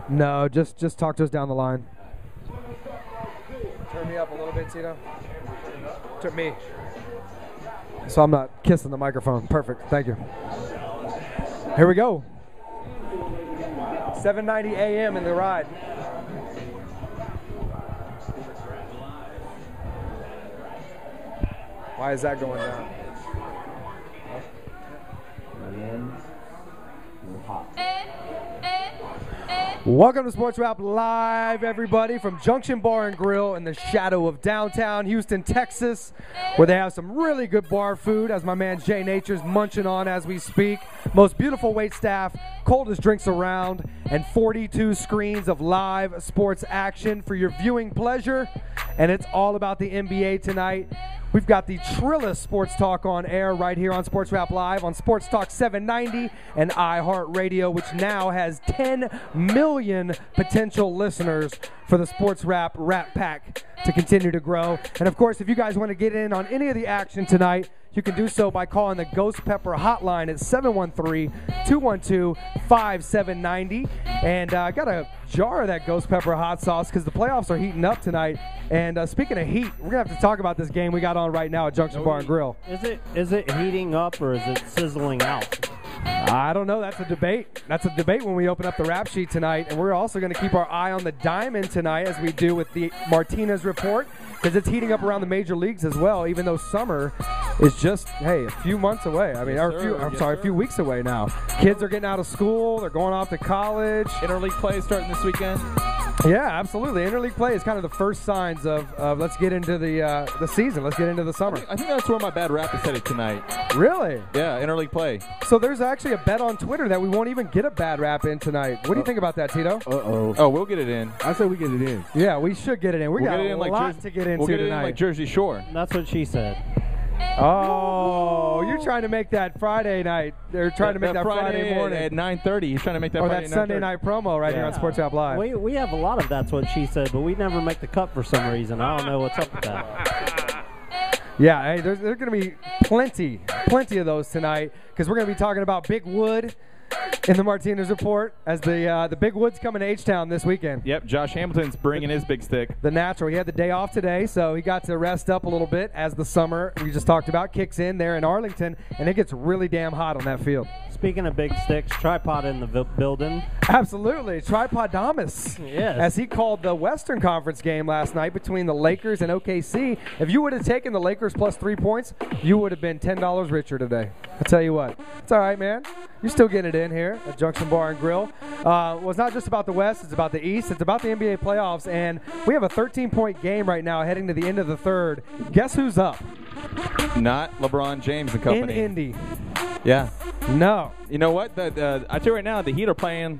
No, just talk to us down the line. Turn me up a little bit, Tito. Turn me. So I'm not kissing the microphone. Perfect. Thank you. Here we go. 7:90 a.m. in the ride. Why is that going down? Welcome to Sports Wrap Live, everybody, from Junction Bar and Grill in the shadow of downtown Houston, Texas, where they have some really good bar food, as my man Jay Nature's munching on as we speak. Most beautiful wait staff, coldest drinks around, and 42 screens of live sports action for your viewing pleasure. And it's all about the NBA tonight. We've got the trillest sports talk on air right here on Sports Wrap Live on Sports Talk 790 and iHeartRadio, which now has 10 million potential listeners for the Sports Wrap Pack to continue to grow. And of course, if you guys want to get in on any of the action tonight, you can do so by calling the Ghost Pepper hotline at 713-212-5790. And I got a jar of that Ghost Pepper hot sauce because the playoffs are heating up tonight. And speaking of heat, we're going to have to talk about this game we got on right now at Junction Bar and Grill. Is it heating up or is it sizzling out? I don't know. That's a debate. That's a debate when we open up the rap sheet tonight. And we're also going to keep our eye on the diamond tonight, as we do with the Martinez report, because it's heating up around the major leagues as well, even though summer is just, a few months away. I mean, a few weeks away now. Kids are getting out of school. They're going off to college. Interleague play starting this weekend. Yeah, absolutely. Interleague play is kind of the first signs of let's get into the season. Let's get into the summer. I think that's where my bad rap is headed tonight. Really? Yeah, interleague play. So there's actually a bet on Twitter that we won't even get a bad rap in tonight. What do you think about that, Tito? Oh, we'll get it in. I said we get it in. Yeah, we should get it in. We'll got get it in a like lot to get into We'll get it tonight. in like Jersey Shore. That's what she said. Oh, you're trying to make that Friday night. They're trying to make that Friday morning at 9:30. He's trying to make that or Friday that Sunday night promo right here on Sports Wrap Live. We have a lot of that's what she said, but we never make the cut for some reason. I don't know what's up with that. Yeah, hey, there's going to be plenty of those tonight, because we're going to be talking about Big Wood in the Martinez report, as the Big Wood's coming to H-Town this weekend. Yep, Josh Hamilton's bringing his big stick. The natural. He had the day off today, so he got to rest up a little bit as the summer we just talked about kicks in there in Arlington, and it gets really damn hot on that field. Speaking of big sticks, Tripod in the building. Absolutely. Tripodamus. Yes. As he called the Western Conference game last night between the Lakers and OKC. If you would have taken the Lakers plus 3 points, you would have been $10 richer today. I'll tell you what. It's all right, man. You're still getting it in here at Junction Bar and Grill. Well, it's not just about the West. It's about the East. It's about the NBA playoffs. And we have a 13-point game right now heading to the end of the third. Guess who's up? Not LeBron James and company. In Indy. Yeah. No. You know what? I tell you right now, the Heat are playing,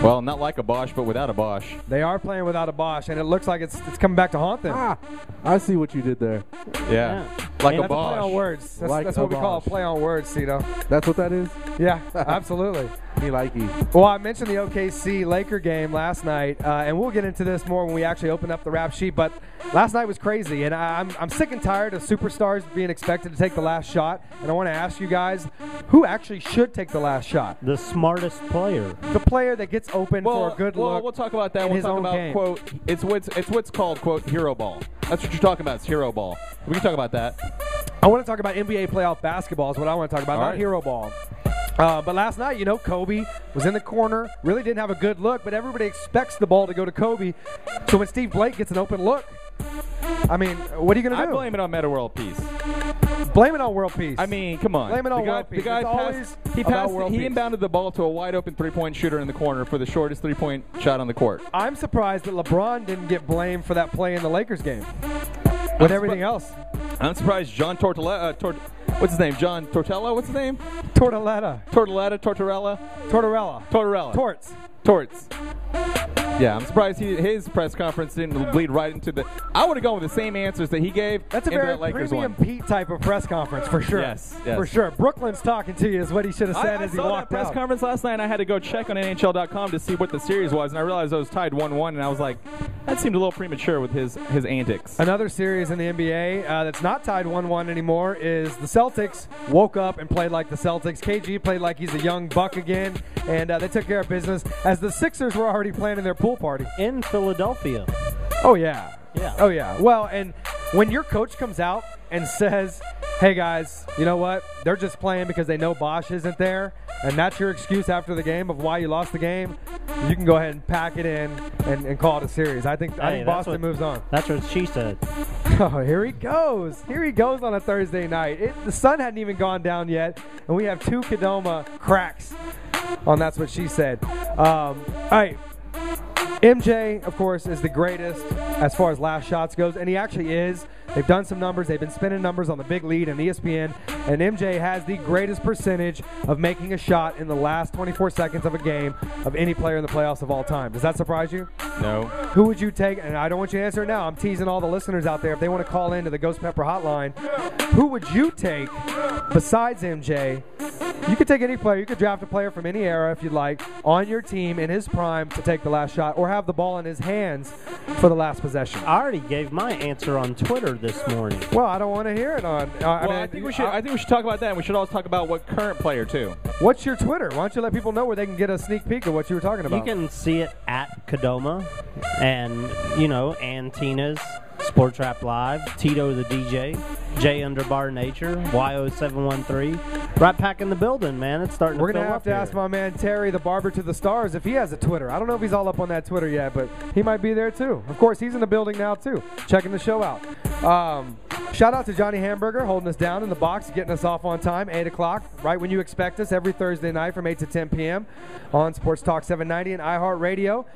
well, not like a Bosch, but without a Bosch. They are playing without a Bosch, and it looks like it's coming back to haunt them. I see what you did there. Yeah. Like that's a Bosch. A play on words. That's, Like that's a what we call a Bosch. play on words, Cito. That's what that is? Yeah, absolutely. Me likey. Well, I mentioned the OKC Laker game last night, and we'll get into this more when we actually open up the rap sheet, but last night was crazy, and I'm sick and tired of superstars being expected to take the last shot, and I want to ask you guys, who actually should take the last shot? The smartest player. The player that gets open for a good look. Well, we'll talk about that. in We'll his talk own about, game. quote, it's what's called, quote, hero ball. That's what you're talking about. It's hero ball. We can talk about that. I want to talk about NBA playoff basketball is what I want to talk about, All not right. hero ball. But last night, Kobe was in the corner, really didn't have a good look, but everybody expects the ball to go to Kobe. So when Steve Blake gets an open look, I mean, what are you going to do? I blame it on Meta World Peace. Blame it on world peace. I mean, come on. Blame it on the guy, world peace. The guy It's always he about world he peace. inbounded the ball to a wide-open three-point shooter in the corner for the shortest three-point shot on the court. I'm surprised that LeBron didn't get blamed for that play in the Lakers game with everything else. I'm surprised John Tortorella. What's his name? John Tortella? What's his name? Tortoletta. Tortoletta? Tortorella? Tortorella. Tortorella. Torts. Torts. Yeah, I'm surprised his press conference didn't bleed right into the. I would have gone with the same answers that he gave. That's a into very that Lakers premium one. Pete type of press conference for sure. Yes. For sure. Brooklyn's talking to you is what he should have said I as he saw walked that press out. conference last night, and I had to go check on NHL.com to see what the series was, and I realized it was tied 1-1, and I was like, that seemed a little premature with his antics. Another series in the NBA that's not tied 1-1 anymore is the Celtics woke up and played like the Celtics. KG played like he's a young buck again, and they took care of business as the Sixers were already planning their pool party. In Philadelphia. Oh, yeah. Yeah. Oh, yeah. Well, and when your coach comes out and says, hey, guys, you know what? They're just playing because they know Bosch isn't there, and that's your excuse after the game of why you lost the game, you can go ahead and pack it in and call it a series. I think Boston moves on. That's what she said. Oh, here he goes. Here he goes on a Thursday night. The sun hadn't even gone down yet, and we have 2 Kadoma cracks on That's What She Said. All right. MJ, of course, is the greatest as far as last shots goes, and he actually is. They've done some numbers. They've been spinning numbers on the big lead and ESPN, and MJ has the greatest percentage of making a shot in the last 24 seconds of a game of any player in the playoffs of all time. Does that surprise you? No. Who would you take? And I don't want you to answer it now. I'm teasing all the listeners out there. If they want to call into the Ghost Pepper hotline, who would you take besides MJ? You could take any player. You could draft a player from any era if you'd like on your team in his prime to take the last shot or have the ball in his hands for the last possession. I already gave my answer on Twitter this morning. Well, I don't want to hear it on. I think we should talk about that, and we should also talk about what current player too. What's your Twitter? Why don't you let people know where they can get a sneak peek of what you were talking about? You can see it at Kadoma, and Ann Tina's Sports Rap Live, Tito the DJ, J_Nature, YO713. Right pack in the building, man. It's starting We're to fill going to have up to here. ask my man Terry, the barber to the stars, if he has a Twitter. I don't know if he's all up on that Twitter yet, but he might be there too. Of course, he's in the building now too, checking the show out. Shout out to Johnny Hamburger holding us down in the box, getting us off on time, 8 o'clock, right when you expect us, every Thursday night from 8 to 10 p.m. on Sports Talk 790 and iHeartRadio.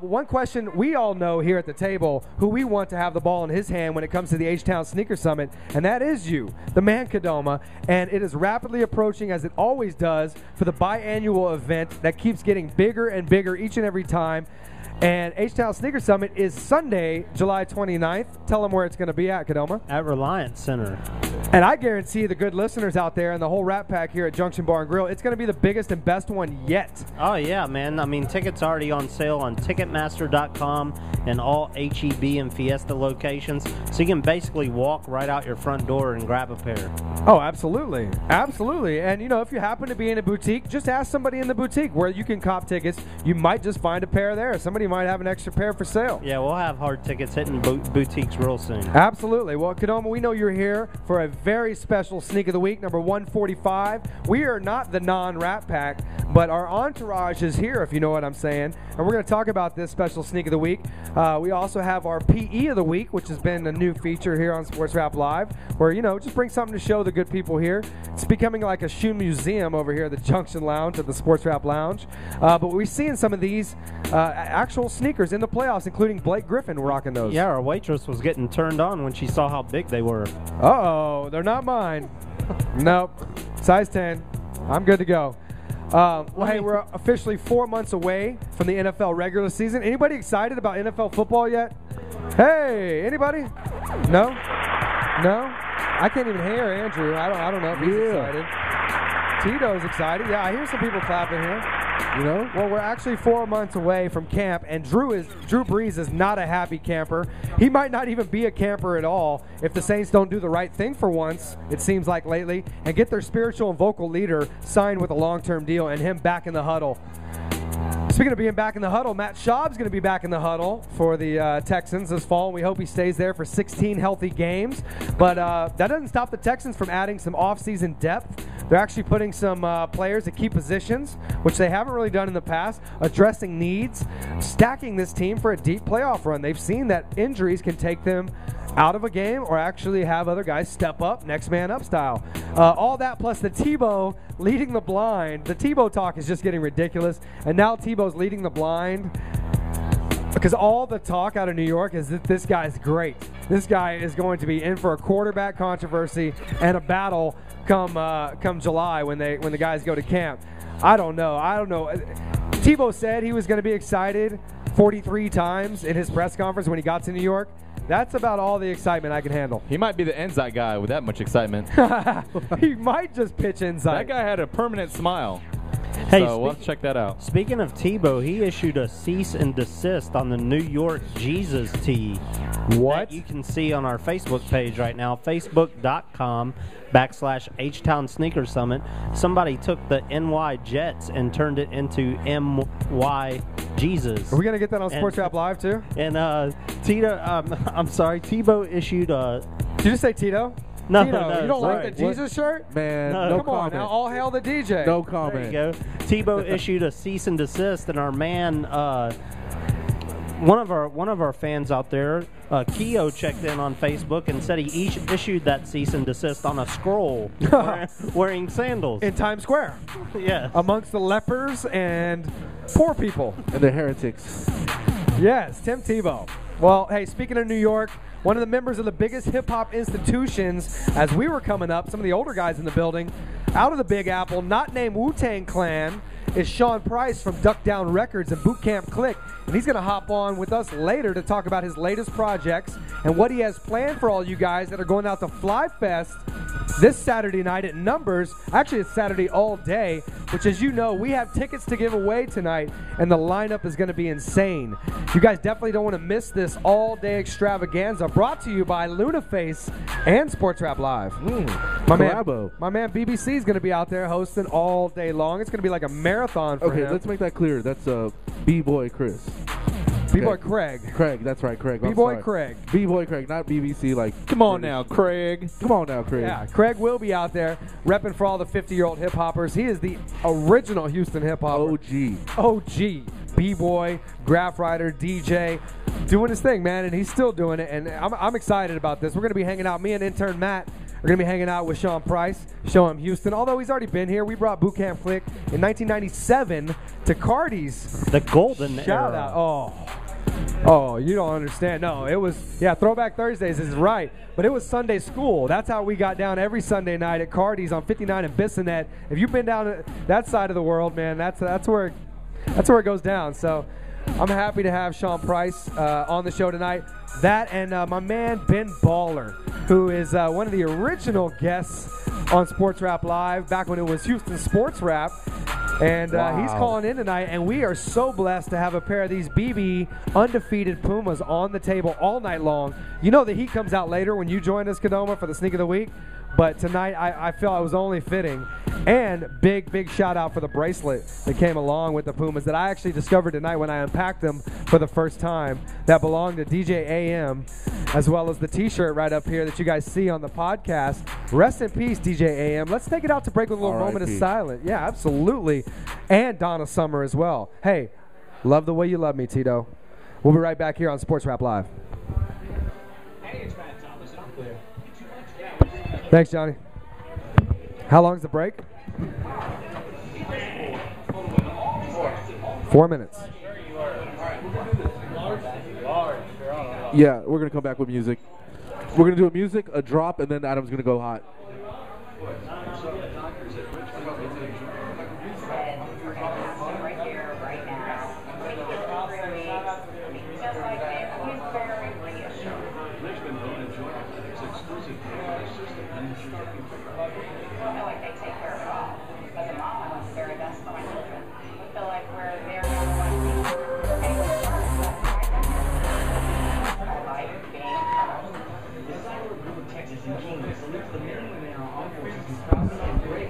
One question we all know here at the table, who we want to have the ball in his hand when it comes to the H-Town Sneaker Summit, and that is you, the man Kadoma, and it is rapidly approaching, as it always does, for the biannual event that keeps getting bigger and bigger each and every time. And H-Town Sneaker Summit is Sunday, July 29th. Tell them where it's going to be at, Kadoma. At Reliance Center. And I guarantee the good listeners out there and the whole Rapp Pack here at Junction Bar and Grill, it's going to be the biggest and best one yet. Oh, yeah, man. I mean, tickets already on sale on Ticketmaster.com and all HEB and Fiesta locations. So you can basically walk right out your front door and grab a pair. Oh, absolutely. Absolutely. And, if you happen to be in a boutique, just ask somebody in the boutique where you can cop tickets. You might just find a pair there. Somebody might have an extra pair for sale. Yeah, we'll have hard tickets hitting boutiques real soon. Absolutely. Well, Kadoma, we know you're here for a very special Sneak of the Week, number 145. We are not the non-Rapp Pack, but our entourage is here, if you know what I'm saying. And we're going to talk about this special Sneak of the Week. We also have our PE of the Week, which has been a new feature here on Sports Rap Live, where, just bring something to show the good people here. It's becoming like a shoe museum over here at the Junction Lounge, at the Sports Rap Lounge. But we're seeing some of these actual sneakers in the playoffs, including Blake Griffin rocking those. Yeah, our waitress was getting turned on when she saw how big they were. Uh-oh, they're not mine. Nope. Size 10. I'm good to go. Well, hey, we're officially 4 months away from the NFL regular season. Anybody excited about NFL football yet? Hey, anybody? No? No? I can't even hear Andrew. I don't know if he's excited. Tito's excited. Yeah, I hear some people clapping here. Well, we're actually 4 months away from camp, and Drew Brees is not a happy camper. He might not even be a camper at all if the Saints don't do the right thing for once, it seems like lately, and get their spiritual and vocal leader signed with a long-term deal and him back in the huddle. Speaking of being back in the huddle, Matt Schaub's going to be back in the huddle for the Texans this fall, and we hope he stays there for 16 healthy games. But that doesn't stop the Texans from adding some off-season depth. They're actually putting some players at key positions, which they haven't really done in the past, addressing needs, stacking this team for a deep playoff run. They've seen that injuries can take them out of a game or actually have other guys step up, next man up style. All that plus the Tebow leading the blind. The Tebow talk is just getting ridiculous. And now Tebow's leading the blind because all the talk out of New York is that this guy's great. This guy is going to be in for a quarterback controversy and a battle come July when the guys go to camp. I don't know. Tebow said he was going to be excited 43 times in his press conference when he got to New York. That's about all the excitement I can handle. He might be the Enzyte guy with that much excitement. He might just pitch Enzyte. That guy had a permanent smile. Hey, So we'll have to check that out. Speaking of Tebow, he issued a cease and desist on the New York Jesus tee. What? That you can see on our Facebook page right now, facebook.com/H-Town Sneaker Summit. Somebody took the NY Jets and turned it into MY Jesus. Are we going to get that on Sports Rap Live too? And Tebow issued a... Did you just say Tito? No, Tito, no, you don't sorry. like the Jesus shirt? Man, No. no Come on comment. now, all hail the DJ. No There comment. you go. Tebow issued a cease and desist, and our man, one of our fans out there, Keo, checked in on Facebook and said he issued that cease and desist on a scroll, wearing sandals. In Times Square, Yeah. amongst the lepers and poor people. And the heretics. Yes, Tim Tebow. Well, hey, speaking of New York, one of the members of the biggest hip-hop institutions as we were coming up, some of the older guys in the building, out of the Big Apple, not named Wu-Tang Clan, is Sean Price from Duck Down Records and Boot Camp Click. And he's going to hop on with us later to talk about his latest projects and what he has planned for all you guys that are going out to Fly Fest this Saturday night at Numbers. Actually, it's Saturday all day, which, as you know, we have tickets to give away tonight, and the lineup is going to be insane. You guys definitely don't want to miss this all-day extravaganza brought to you by Lunaface and Sports Rap Live. Collabo. My man BBC is going to be out there hosting all day long. It's going to be like a marathon for Okay, him. let's make that clear. That's B-Boy Chris. B-Boy Okay. Craig. Craig, that's right, Craig. I'm B-Boy sorry. Craig. B-Boy Craig, not BBC. Like, Come on now, Craig. come on now, Craig. Yeah, Craig will be out there repping for all the 50-year-old hip-hoppers. He is the original Houston hip-hopper. OG. B-Boy, graph writer, DJ, doing his thing, man, and he's still doing it, and I'm excited about this. We're going to be hanging out. Me and intern Matt are going to be hanging out with Sean Price, show him Houston. Although he's already been here, we brought Boot Camp Click in 1997 to Cardi's. The golden Shout era. out. Oh, you don't understand. No, it was, yeah, Throwback Thursdays is right. But it was Sunday school. That's how we got down every Sunday night at Cardi's on 59 and Bissonnet. If you've been down that side of the world, man, that's where it goes down. So I'm happy to have Sean Price on the show tonight. That and my man Ben Baller, who is one of the original guests on Sports Rap Live back when it was Houston Sports Rap. And he's calling in tonight, and we are so blessed to have a pair of these BB undefeated Pumas on the table all night long. You know the heat comes out later when you join us, Kadoma, for the Sneak of the Week. But tonight, I felt it was only fitting. And big shout out for the bracelet that came along with the Pumas that I actually discovered tonight when I unpacked them for the first time. That belonged to DJ AM, as well as the T-shirt right up here that you guys see on the podcast. Rest in peace, DJ AM. Let's take it out to break with a little moment of silence. Yeah, absolutely. And Donna Summer as well. Hey, love the way you love me, Tito. We'll be right back here on Sports Rap Live. Thanks, Johnny. How long's the break? 4 minutes. Yeah, we're going to come back with music. We're going to do a music, a drop, and then Adam's going to go hot.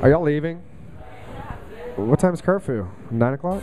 Are y'all leaving? What time is curfew? 9 o'clock?